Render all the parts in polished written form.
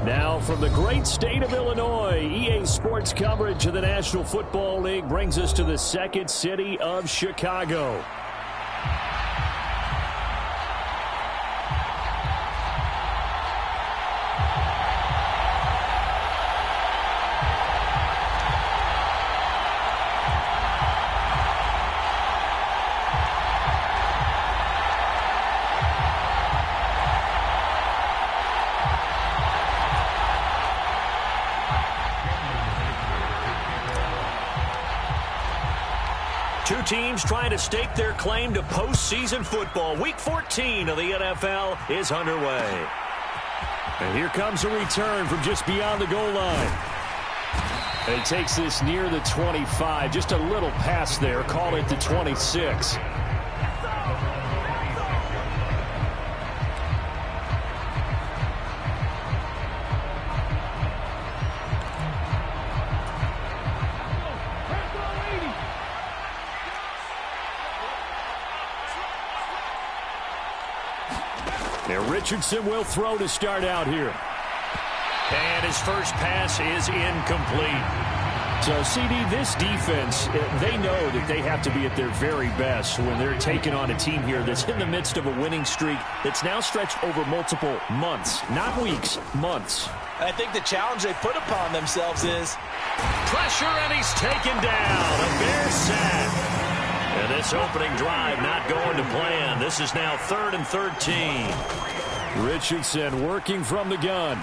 Now from the great state of Illinois, EA Sports coverage of the National Football League brings us to the second city of Chicago. Two teams trying to stake their claim to postseason football. Week 14 of the NFL is underway. And here comes a return from just beyond the goal line. And he takes this near the 25. Just a little pass there. Call it the 26. Richardson will throw to start out here. And his first pass is incomplete. So, CD, this defense, they know that they have to be at their very best when they're taking on a team here that's in the midst of a winning streak that's now stretched over multiple months, not weeks, months. I think the challenge they put upon themselves is pressure, and he's taken down. A Bears sack. And this opening drive not going to plan. This is now 3rd and 13. Richardson working from the gun.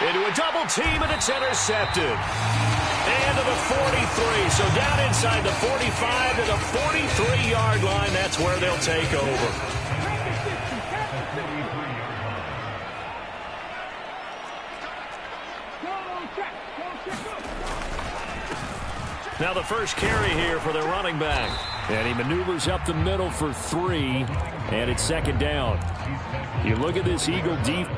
Into a double team, and it's intercepted. And to the 43. So down inside the 45 to the 43-yard line. That's where they'll take over. Now the first carry here for the running back. And he maneuvers up the middle for 3, and it's second down. You look at this Eagle defense.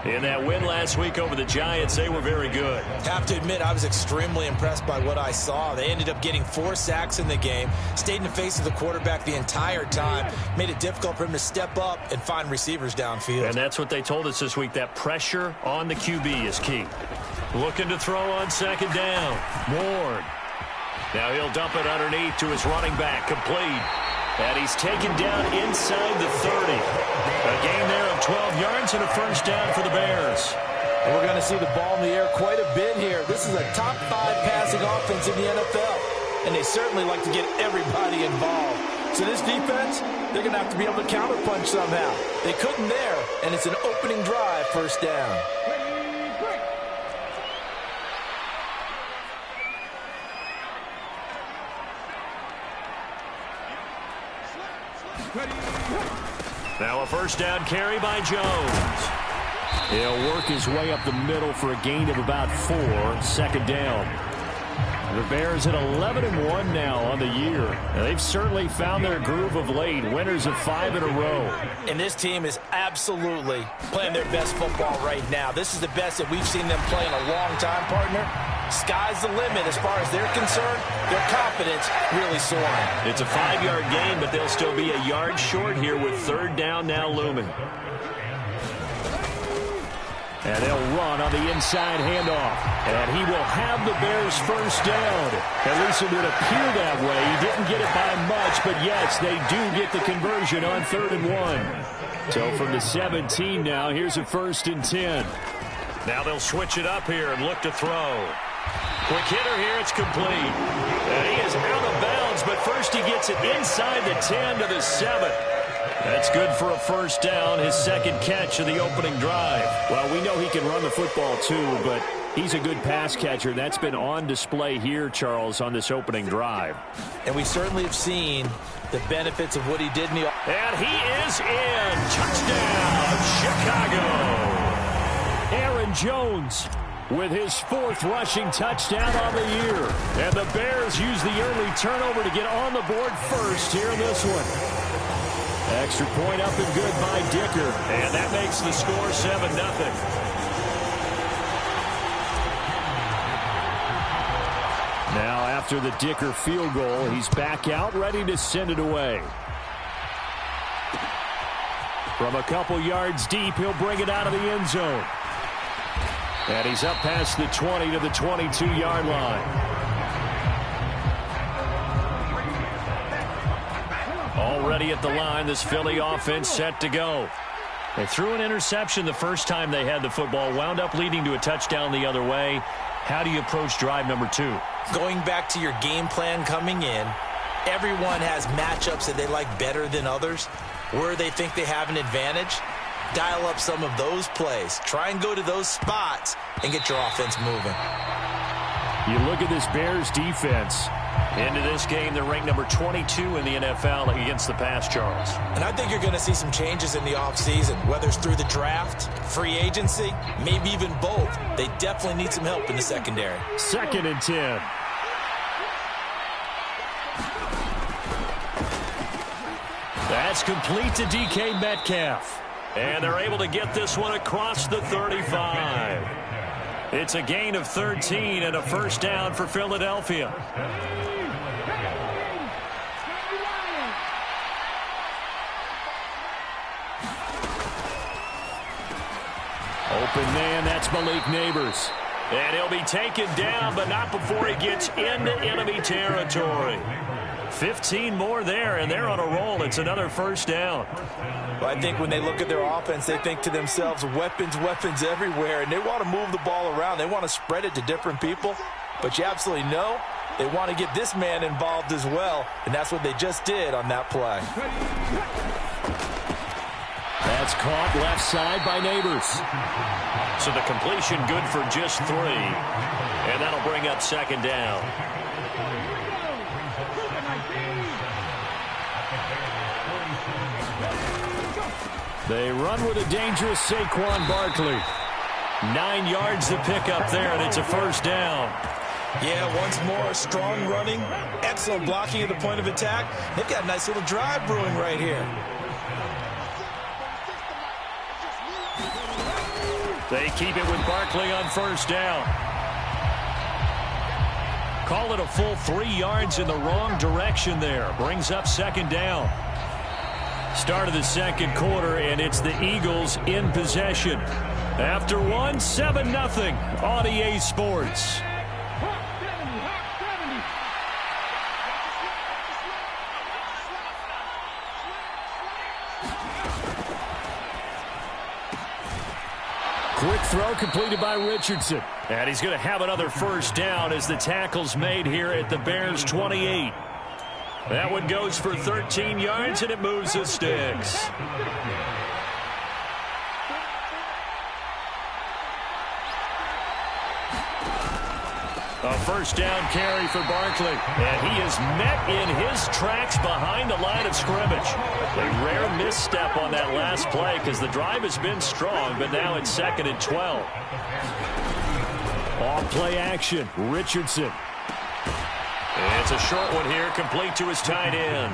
In that win last week over the Giants, they were very good. Have to admit, I was extremely impressed by what I saw. They ended up getting 4 sacks in the game, stayed in the face of the quarterback the entire time, made it difficult for him to step up and find receivers downfield. And that's what they told us this week, that pressure on the QB is key. Looking to throw on second down. Ward. Now he'll dump it underneath to his running back, complete. And he's taken down inside the 30. A gain there of 12 yards and a first down for the Bears. And we're going to see the ball in the air quite a bit here. This is a top 5 passing offense in the NFL. And they certainly like to get everybody involved. So this defense, they're going to have to be able to counterpunch somehow. They couldn't there, and it's an opening drive, first down. Now a first down carry by Jones. He'll work his way up the middle for a gain of about 4. Second down. The Bears at 11-1 now on the year. Now, they've certainly found their groove of late. Winners of 5 in a row. And this team is absolutely playing their best football right now. This is the best that we've seen them play in a long time, partner. Sky's the limit as far as they're concerned. Their confidence really soaring. It's a 5-yard gain, but they'll still be a yard short here with third down now looming. And they'll run on the inside handoff. And he will have the Bears first down. At least it would appear that way. He didn't get it by much, but yes, they do get the conversion on 3rd and 1. So from the 17 now, here's a 1st and 10. Now they'll switch it up here and look to throw. Quick hitter here, it's complete. And he is out of bounds, but first he gets it inside the 10 to the 7. That's good for a first down, his second catch of the opening drive. Well, we know he can run the football too, but he's a good pass catcher. That's been on display here, Charles, on this opening drive. And we certainly have seen the benefits of what he did in the... And he is in. Touchdown, Chicago. Aaron Jones with his 4th rushing touchdown on the year. And the Bears use the early turnover to get on the board first here in this one. Extra point up and good by Dicker. And that makes the score 7-0. Now after the Dicker field goal, he's back out ready to send it away. From a couple yards deep, he'll bring it out of the end zone. And he's up past the 20 to the 22-yard line. Already at the line, this Philly offense set to go. They threw an interception the first time they had the football, wound up leading to a touchdown the other way. How do you approach drive number 2? Going back to your game plan coming in, everyone has matchups that they like better than others. Where they think they have an advantage, dial up some of those plays. Try and go to those spots and get your offense moving. You look at this Bears defense. Into this game, they're ranked number 22 in the NFL against the pass, Charles. And I think you're going to see some changes in the offseason, whether it's through the draft, free agency, maybe even both. They definitely need some help in the secondary. 2nd and 10. That's complete to DK Metcalf. And they're able to get this one across the 35. It's a gain of 13 and a first down for Philadelphia. Open man, that's Malik Neighbors. And he'll be taken down, but not before he gets into enemy territory. 15 more there, and they're on a roll. It's another first down. Well, I think when they look at their offense, they think to themselves, weapons, weapons everywhere, and they want to move the ball around. They want to spread it to different people, but you absolutely know they want to get this man involved as well, and that's what they just did on that play. That's caught left side by Neighbors. So the completion good for just 3, and that'll bring up second down. They run with a dangerous Saquon Barkley. 9 yards to pick up there, and it's a first down. Yeah, once more, strong running, excellent blocking at the point of attack. They've got a nice little drive brewing right here. They keep it with Barkley on first down. Call it a full 3 yards in the wrong direction there. Brings up second down. Start of the second quarter, and it's the Eagles in possession. After 1, 7-0 on EA Sports. Quick throw completed by Richardson. And he's going to have another first down as the tackle's made here at the Bears' 28. That one goes for 13 yards, and it moves the sticks. A first down carry for Barkley. And he is met in his tracks behind the line of scrimmage. A rare misstep on that last play because the drive has been strong, but now it's 2nd and 12. Off play action, Richardson. It's a short one here, complete to his tight end.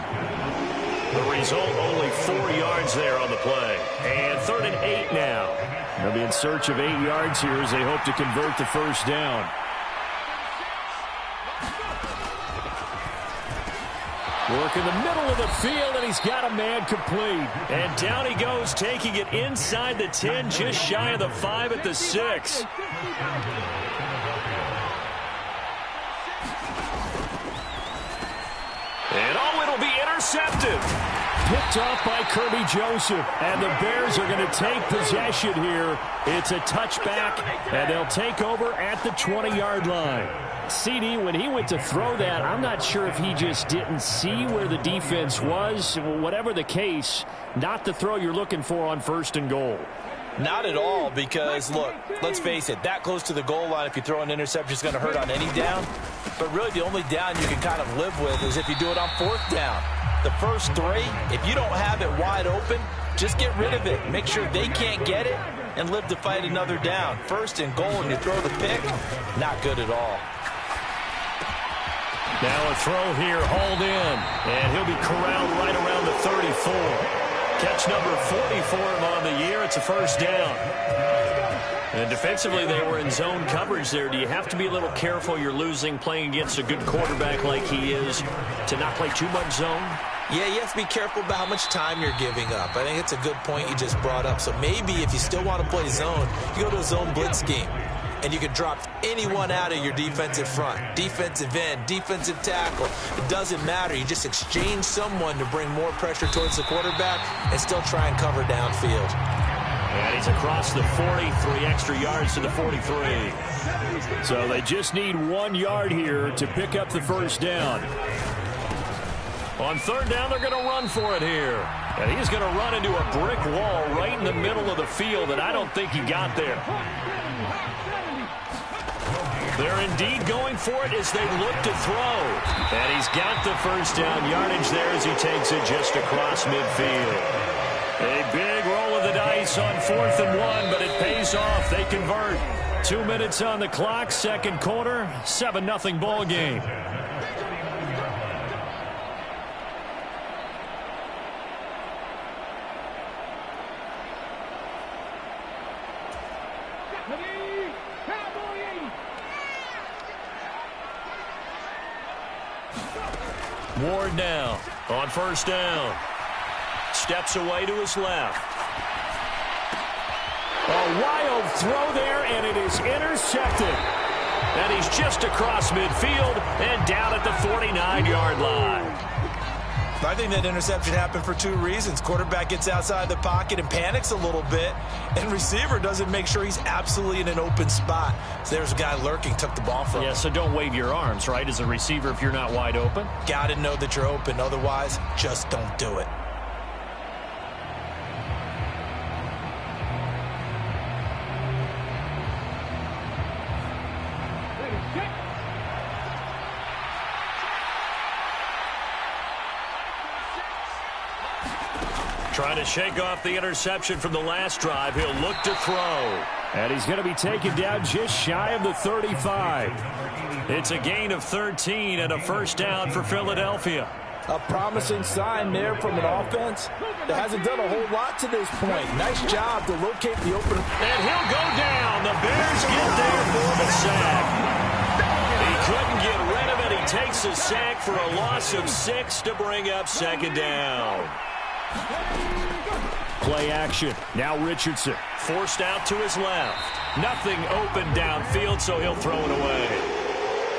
The result, only 4 yards there on the play. And 3rd and 8 now. They'll be in search of 8 yards here as they hope to convert the first down. Work in the middle of the field, and he's got a man complete. And down he goes, taking it inside the 10, just shy of the 5 at the 6. And oh, it'll be intercepted. Picked off by Kirby Joseph. And the Bears are going to take possession here. It's a touchback, and they'll take over at the 20-yard line. CD, when he went to throw that, I'm not sure if he just didn't see where the defense was. Whatever the case, not the throw you're looking for on 1st and goal. Not at all, because, look, let's face it, that close to the goal line, if you throw an interception, is going to hurt on any down. But really, the only down you can kind of live with is if you do it on 4th down. The first 3, if you don't have it wide open, just get rid of it. Make sure they can't get it and live to fight another down. 1st and goal, and you throw the pick, not good at all. Now a throw here, hauled in, and he'll be corralled right around the 34. Catch number 40 for him on the year. It's a first down. And defensively, they were in zone coverage there. Do you have to be a little careful you're losing playing against a good quarterback like he is to not play too much zone? Yeah, you have to be careful about how much time you're giving up. I think it's a good point you just brought up. So maybe if you still want to play zone, you go to a zone blitz scheme. And you can drop anyone out of your defensive front. Defensive end, defensive tackle. It doesn't matter. You just exchange someone to bring more pressure towards the quarterback and still try and cover downfield. And he's across the 40, 3 extra yards to the 43. So they just need 1 yard here to pick up the first down. On 3rd down, they're going to run for it here. And he's going to run into a brick wall right in the middle of the field, and I don't think he got there. They're indeed going for it as they look to throw. And he's got the first down yardage there as he takes it just across midfield. A big roll of the dice on 4th and 1, but it pays off. They convert. 2 minutes on the clock, 2nd quarter, 7-0 ball game. Ward now on 1st down. Steps away to his left. A wild throw there, and it is intercepted. And he's just across midfield and down at the 49-yard line. I think that interception happened for 2 reasons. Quarterback gets outside the pocket and panics a little bit, and receiver doesn't make sure he's absolutely in an open spot. So there's a guy lurking, took the ball from him. Yeah, so don't wave your arms, right, as a receiver if you're not wide open? Got to know that you're open. Otherwise, just don't do it. Trying to shake off the interception from the last drive. He'll look to throw. And he's going to be taken down just shy of the 35. It's a gain of 13 and a first down for Philadelphia. A promising sign there from an offense that hasn't done a whole lot to this point. Nice job to locate the open. And he'll go down. The Bears get there for the sack. He couldn't get rid of it. He takes a sack for a loss of 6 to bring up 2nd down. Play action. Now Richardson. Forced out to his left. Nothing open downfield, so he'll throw it away.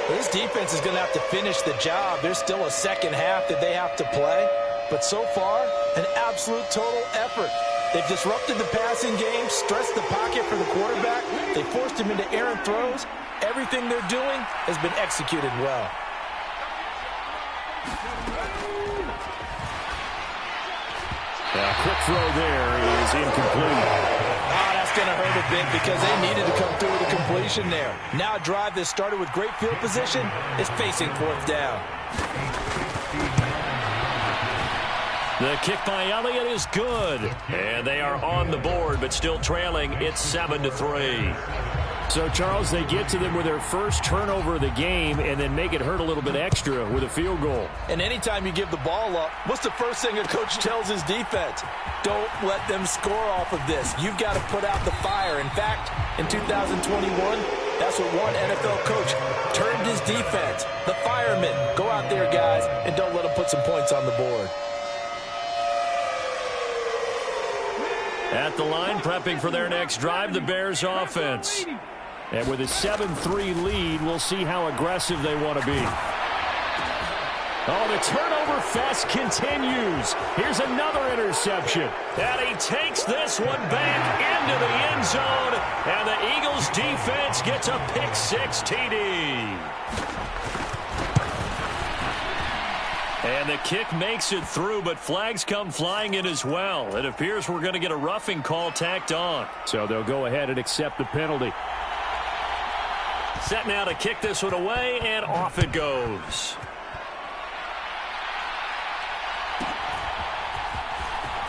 This defense is going to have to finish the job. There's still a second half that they have to play. But so far, an absolute total effort. They've disrupted the passing game, stressed the pocket for the quarterback. They forced him into errant throws. Everything they're doing has been executed well. A quick throw there is incomplete. Oh, that's going to hurt a bit because they needed to come through with a completion there. Now a drive that started with great field position is facing fourth down. The kick by Elliott is good. And they are on the board, but still trailing. It's 7-3. So, Charles, they get to them with their first turnover of the game and then make it hurt a little bit extra with a field goal. And anytime you give the ball up, what's the first thing a coach tells his defense? Don't let them score off of this. You've got to put out the fire. In fact, in 2021, that's what one NFL coach termed his defense. The firemen. Go out there, guys, and don't let them put some points on the board. At the line, prepping for their next drive, the Bears offense. And with a 7-3 lead, we'll see how aggressive they want to be. Oh, the turnover fest continues. Here's another interception. And he takes this one back into the end zone. And the Eagles defense gets a pick-6 TD. And the kick makes it through, but flags come flying in as well. It appears we're going to get a roughing call tacked on. So they'll go ahead and accept the penalty. Set now to kick this one away, and off it goes.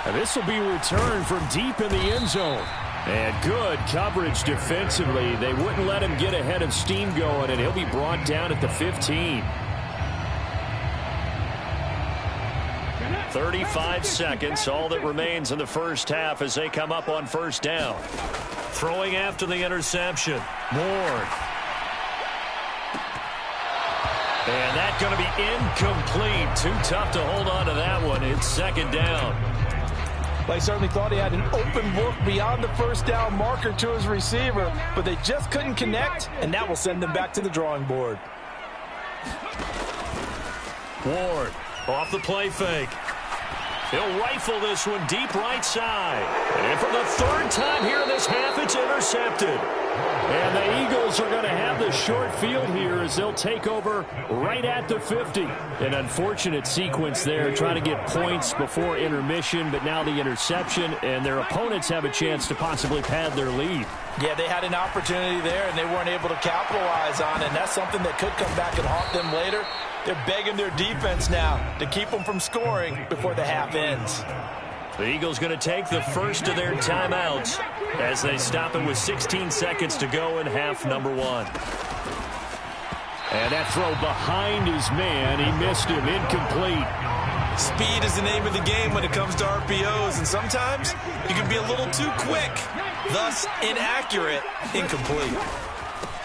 And this will be returned from deep in the end zone. And good coverage defensively. They wouldn't let him get ahead of steam going, and he'll be brought down at the 15. 35 seconds, all that remains in the first half as they come up on first down. Throwing after the interception. Ward. And that's going to be incomplete. Too tough to hold on to that one. It's second down. Well, he certainly thought he had an open look beyond the first down marker to his receiver, but they just couldn't connect, and that will send them back to the drawing board. Ward off the play fake. He'll rifle this one deep right side. And for the third time here in this half, it's intercepted. And the Eagles are going to have the short field here as they'll take over right at the 50. An unfortunate sequence there, trying to get points before intermission, but now the interception, and their opponents have a chance to possibly pad their lead. Yeah, they had an opportunity there, and they weren't able to capitalize on it, and that's something that could come back and haunt them later. They're begging their defense now to keep them from scoring before the half ends. The Eagles going to take the first of their timeouts as they stop it with 16 seconds to go in half number one. And that throw behind his man. He missed him. Incomplete. Speed is the name of the game when it comes to RPOs, and sometimes you can be a little too quick, thus inaccurate, incomplete.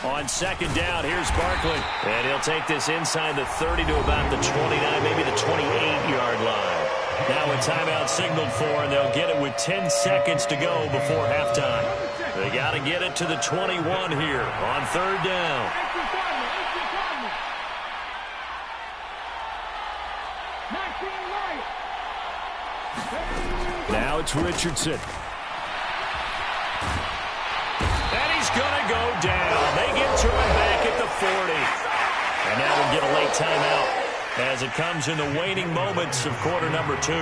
On second down, here's Barkley. And he'll take this inside the 30 to about the 29, maybe the 28-yard line. Now a timeout signaled for, and they'll get it with 10 seconds to go before halftime. They got to get it to the 21 here on third down. Now it's Richardson. And he's going to go down. They get to him back at the 40. And now we'll get a late timeout as it comes in the waning moments of quarter number two.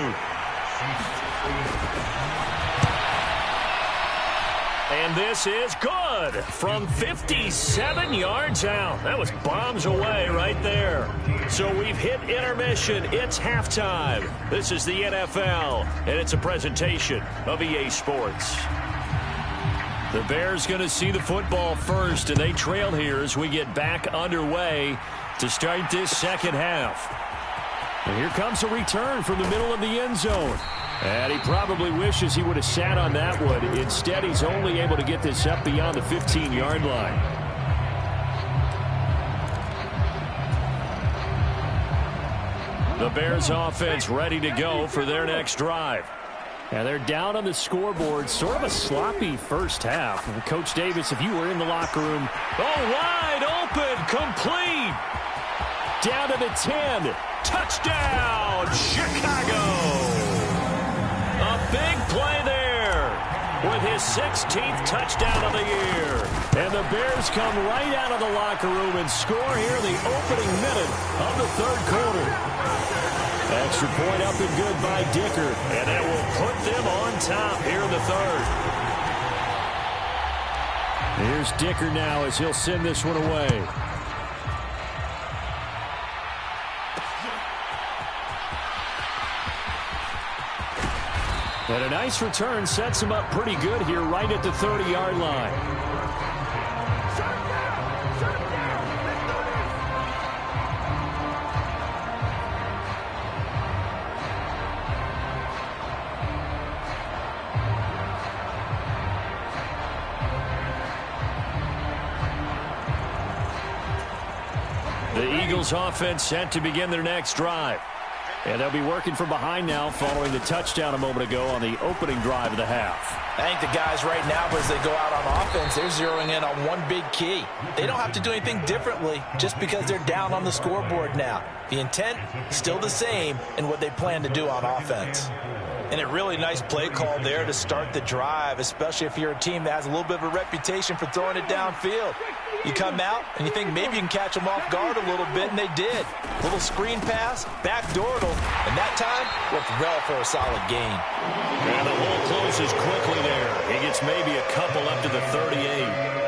And this is good from 57 yards out. That was bombs away right there. So we've hit intermission. It's halftime. This is the NFL, and it's a presentation of EA Sports. The Bears going to see the football first, and they trail here as we get back underway to start this second half. And here comes a return from the middle of the end zone. And he probably wishes he would have sat on that one. Instead, he's only able to get this up beyond the 15-yard line. The Bears offense ready to go for their next drive. And they're down on the scoreboard. Sort of a sloppy first half. And Coach Davis, if you were in the locker room, wide open, complete. Down to the 10. Touchdown, Chicago. A big play there with his 16th touchdown of the year. And the Bears come right out of the locker room and score here in the opening minute of the third quarter. Extra point up and good by. by Dicker, and that will put them on top here in the third. Here's Dicker now as he'll send this one away. And a nice return sets him up pretty good here right at the 30-yard line. The Eagles offense set to begin their next drive. And they'll be working from behind now following the touchdown a moment ago on the opening drive of the half. I think the guys right now, as they go out on offense, they're zeroing in on one big key. They don't have to do anything differently just because they're down on the scoreboard now. The intent still the same in what they plan to do on offense. And a really nice play call there to start the drive, especially if you're a team that has a little bit of a reputation for throwing it downfield. You come out and you think maybe you can catch them off guard a little bit, and they did. Little screen pass, backdoored them, and that time worked well for a solid gain. And the hole closes quickly there. He gets maybe a couple up to the 38.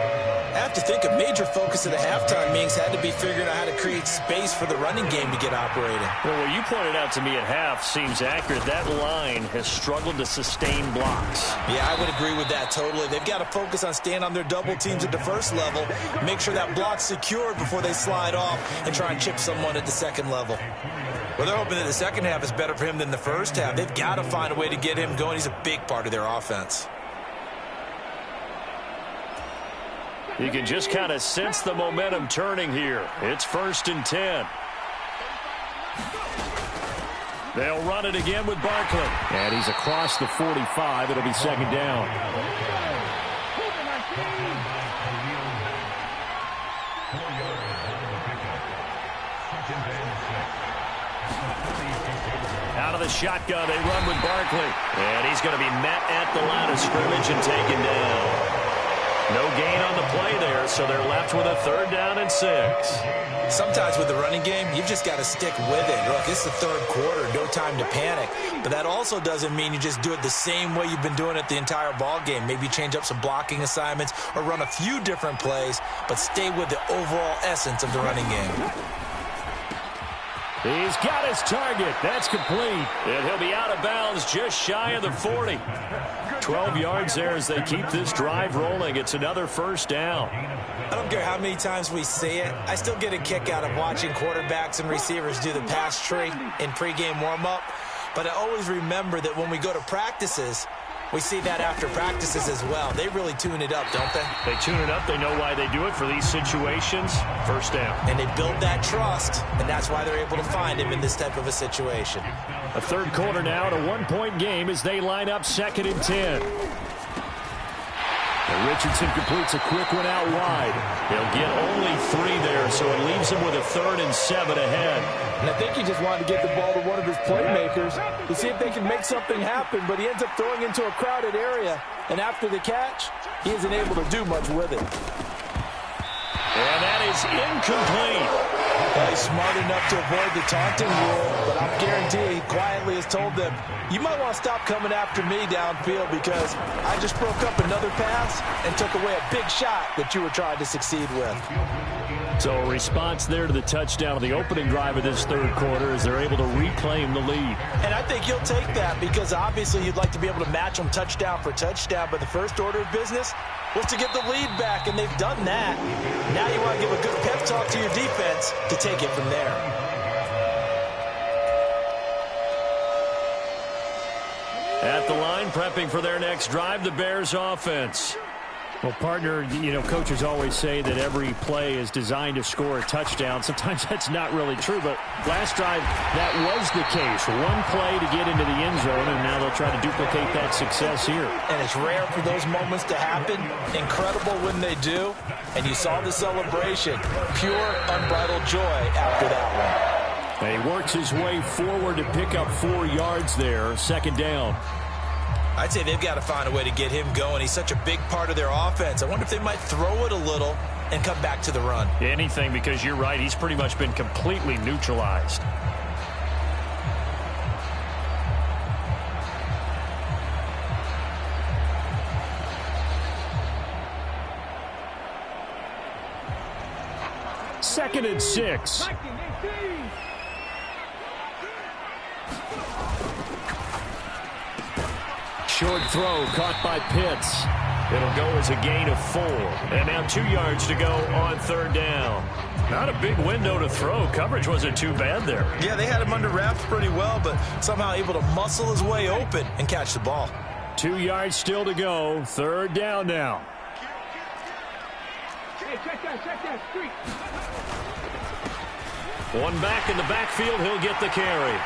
I have to think a major focus of the halftime meetings had to be figuring out how to create space for the running game to get operating. Well, what you pointed out to me at half seems accurate. That line has struggled to sustain blocks. Yeah, I would agree with that totally. They've got to focus on staying on their double teams at the first level, make sure that block's secured before they slide off and try and chip someone at the second level. Well, they're hoping that the second half is better for him than the first half. They've got to find a way to get him going. He's a big part of their offense. You can just kind of sense the momentum turning here. It's 1st and 10. They'll run it again with Barkley. And he's across the 45. It'll be 2nd down. Out of the shotgun, they run with Barkley. And he's going to be met at the line of scrimmage and taken down. No gain on the play there, so they're left with a 3rd down and 6. Sometimes with the running game, you've just got to stick with it. Look, it's the 3rd quarter, no time to panic. But that also doesn't mean you just do it the same way you've been doing it the entire ball game. Maybe change up some blocking assignments or run a few different plays, but stay with the overall essence of the running game. He's got his target. That's complete. And he'll be out of bounds just shy of the 40. 12 yards there as they keep this drive rolling. It's another 1st down. I don't care how many times we see it. I still get a kick out of watching quarterbacks and receivers do the pass tree in pregame warm-up. But I always remember that when we go to practices, we see that after practices as well. They really tune it up, don't they? They tune it up. They know why they do it for these situations. 1st down. And they build that trust, and that's why they're able to find him in this type of a situation. A 3rd quarter now and a 1-point game as they line up 2nd and 10. And Richardson completes a quick one out wide. He'll get only 3 there, so it leaves him with a 3rd and 7 ahead. And I think he just wanted to get the ball to one of his playmakers to see if they can make something happen, but he ends up throwing into a crowded area. And after the catch, he isn't able to do much with it. And that is incomplete. Well, he's smart enough to avoid the taunting rule, but I guarantee he quietly has told them, you might want to stop coming after me downfield because I just broke up another pass and took away a big shot that you were trying to succeed with. So a response there to the touchdown on the opening drive of this 3rd quarter as they're able to reclaim the lead. And I think you'll take that because obviously you'd like to be able to match them touchdown for touchdown, but the first order of business was to get the lead back, and they've done that. Now you want to give a good pep talk to your defense to take it from there. At the line, prepping for their next drive, the Bears offense. Well, partner, you know, coaches always say that every play is designed to score a touchdown. Sometimes that's not really true, but last drive, that was the case. One play to get into the end zone, and now they'll try to duplicate that success here. And it's rare for those moments to happen. Incredible when they do. And you saw the celebration. Pure, unbridled joy after that one. And he works his way forward to pick up 4 yards there, 2nd down. I'd say they've got to find a way to get him going. He's such a big part of their offense. I wonder if they might throw it a little and come back to the run. Anything, because you're right. He's pretty much been completely neutralized. 2nd and 6. Short throw caught by Pitts. It'll go as a gain of 4. And now 2 yards to go on 3rd down. Not a big window to throw. Coverage wasn't too bad there. Yeah, they had him under wraps pretty well, but somehow able to muscle his way open and catch the ball. 2 yards still to go. 3rd down now. Hey, check that street. One back in the backfield. He'll get the carry.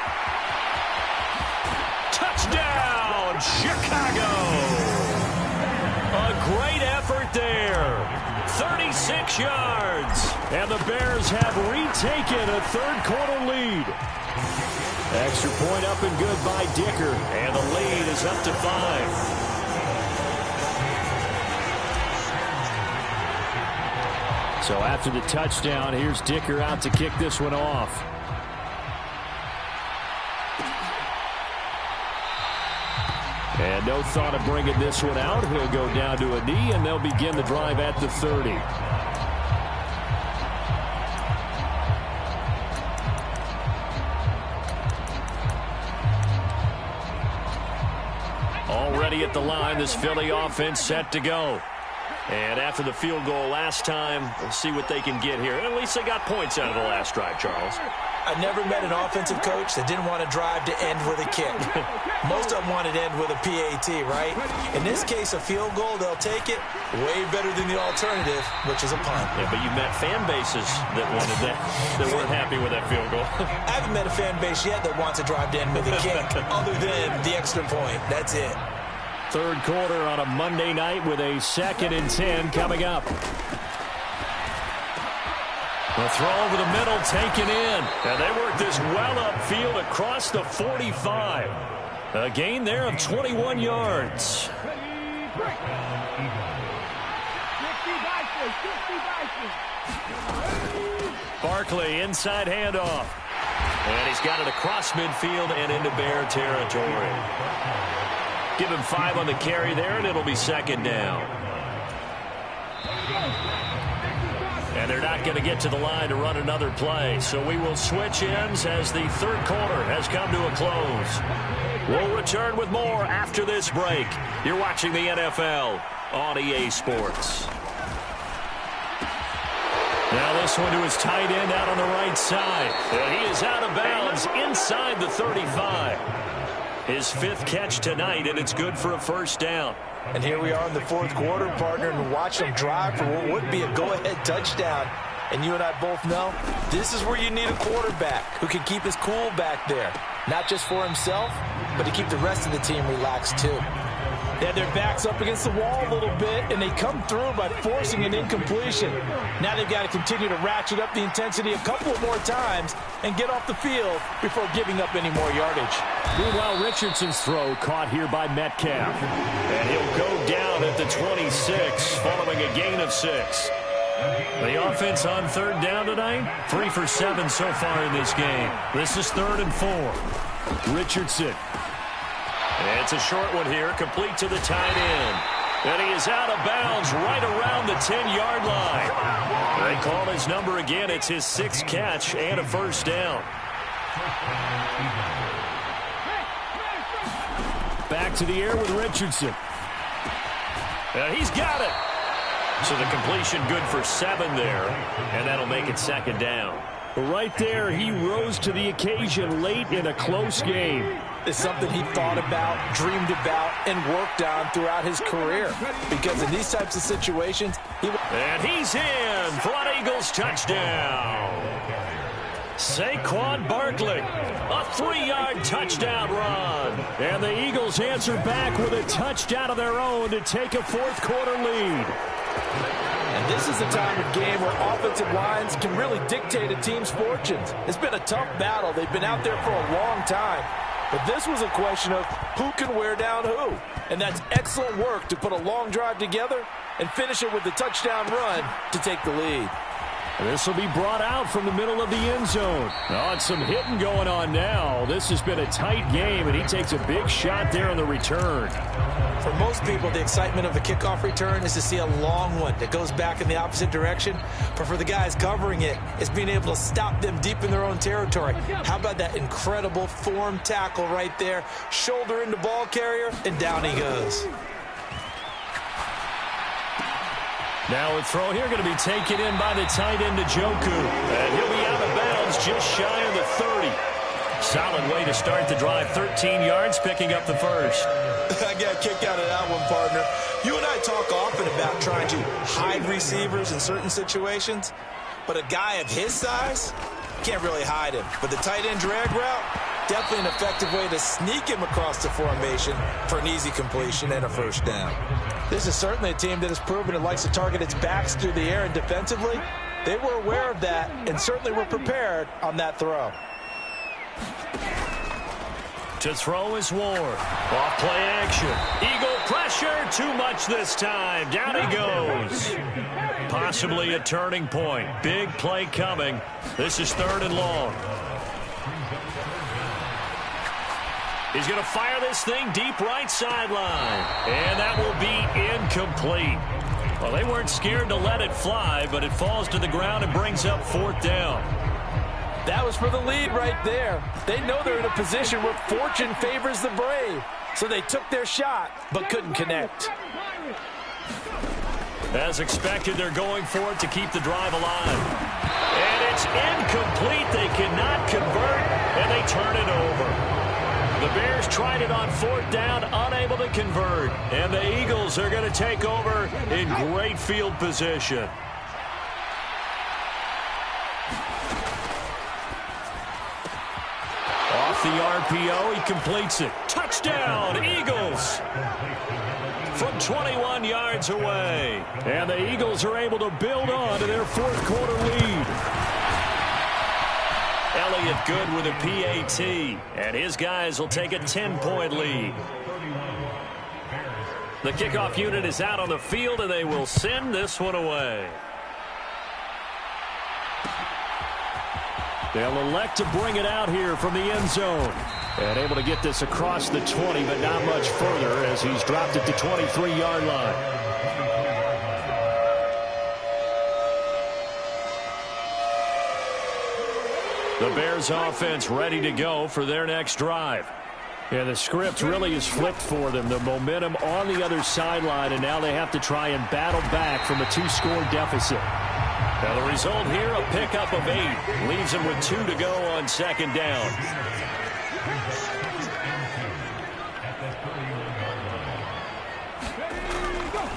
Touchdown, Chicago! A great effort there. 36 yards. And the Bears have retaken a 3rd quarter lead. Extra point up and good by Dicker. And the lead is up to 5. So after the touchdown, here's Dicker out to kick this one off. And no thought of bringing this one out. He'll go down to a knee, and they'll begin the drive at the 30. Already at the line, this Philly offense set to go. And after the field goal last time, we'll see what they can get here. And at least they got points out of the last drive, Charles. I never met an offensive coach that didn't want to drive to end with a kick. Most of them wanted to end with a PAT, right? In this case, a field goal, they'll take it. Way better than the alternative, which is a punt. Yeah, but you met fan bases that wanted that weren't happy with that field goal. I haven't met a fan base yet that wants to drive to end with a kick, other than the extra point. That's it. 3rd quarter on a Monday night with a 2nd and 10 coming up. The throw over the middle taken in. And they work this well upfield across the 45. A gain there of 21 yards. Barkley inside handoff. And he's got it across midfield and into Bear territory. Give him 5 on the carry there, and it'll be 2nd down. And they're not going to get to the line to run another play. So we will switch ends as the 3rd quarter has come to a close. We'll return with more after this break. You're watching the NFL on EA Sports. Now this one to his tight end out on the right side. And he is out of bounds inside the 35. His 5th catch tonight, and it's good for a 1st down. And here we are in the 4th quarter, partner, and watch them drive for what would be a go-ahead touchdown. And you and I both know this is where you need a quarterback who can keep his cool back there. Not just for himself, but to keep the rest of the team relaxed too. They had their backs up against the wall a little bit, and they come through by forcing an incompletion. Now they've got to continue to ratchet up the intensity a couple of more times and get off the field before giving up any more yardage. Meanwhile, Richardson's throw caught here by Metcalf. And he'll go down at the 26 following a gain of 6. The offense on 3rd down tonight, 3 for 7 so far in this game. This is 3rd and 4. Richardson. It's a short one here, complete to the tight end. And he is out of bounds right around the 10-yard line. They call his number again. It's his 6th catch and a 1st down. Back to the air with Richardson. And he's got it. So the completion good for 7 there, and that'll make it 2nd down. Right there, he rose to the occasion late in a close game. It's something he thought about, dreamed about, and worked on throughout his career. Because in these types of situations, and he's in for an Eagles touchdown. Saquon Barkley, a 3-yard touchdown run. And the Eagles answer back with a touchdown of their own to take a 4th quarter lead. And this is the time of game where offensive lines can really dictate a team's fortunes. It's been a tough battle. They've been out there for a long time. But this was a question of who can wear down who. And that's excellent work to put a long drive together and finish it with the touchdown run to take the lead. This will be brought out from the middle of the end zone. Oh, and some hitting going on now. This has been a tight game, and he takes a big shot there on the return. For most people, the excitement of a kickoff return is to see a long one that goes back in the opposite direction. But for the guys covering it, it's being able to stop them deep in their own territory. How about that incredible form tackle right there? Shoulder into ball carrier, and down he goes. Now a throw here going to be taken in by the tight end, Njoku. And he'll be out of bounds just shy of the 30. Solid way to start the drive. 13 yards, picking up the first. I got a kick out of that one, partner. You and I talk often about trying to hide receivers in certain situations. But a guy of his size, can't really hide him. But the tight end drag route, definitely an effective way to sneak him across the formation for an easy completion and a first down. This is certainly a team that has proven it likes to target its backs through the air, and defensively, they were aware of that and certainly were prepared on that throw. To throw is Ward. Off play action. Eagle pressure. Too much this time. Down he goes. Possibly a turning point. Big play coming. This is 3rd and long. He's going to fire this thing deep right sideline. And that will be incomplete. Well, they weren't scared to let it fly, but it falls to the ground and brings up 4th down. That was for the lead right there. They know they're in a position where fortune favors the brave. So they took their shot, but couldn't connect. As expected, they're going for it to keep the drive alive. And it's incomplete. They cannot convert, and they turn it over. The Bears tried it on 4th down, unable to convert. And the Eagles are going to take over in great field position. Off the RPO, he completes it. Touchdown, Eagles! From 21 yards away. And the Eagles are able to build on to their 4th quarter lead. Elliott good with a PAT, and his guys will take a 10-point lead. The kickoff unit is out on the field, and they will send this one away. They'll elect to bring it out here from the end zone. And able to get this across the 20, but not much further as he's dropped it to 23-yard line. The Bears offense ready to go for their next drive. And the script really is flipped for them. The momentum on the other sideline, and now they have to try and battle back from a 2-score deficit. Now the result here, a pickup of 8. Leaves them with 2 to go on 2nd down.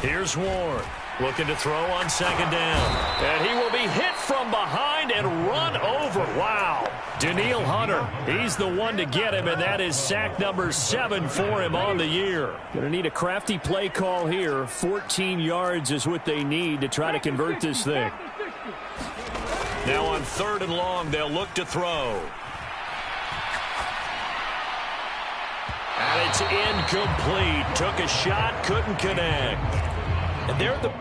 Here's Ward. Looking to throw on 2nd down. And he will be hit from behind and run over. Wow. Danielle Hunter, he's the one to get him, and that is sack number 7 for him on the year. Going to need a crafty play call here. 14 yards is what they need to try to convert this thing. Now on 3rd and long, they'll look to throw. And it's incomplete. Took a shot, couldn't connect. And they're the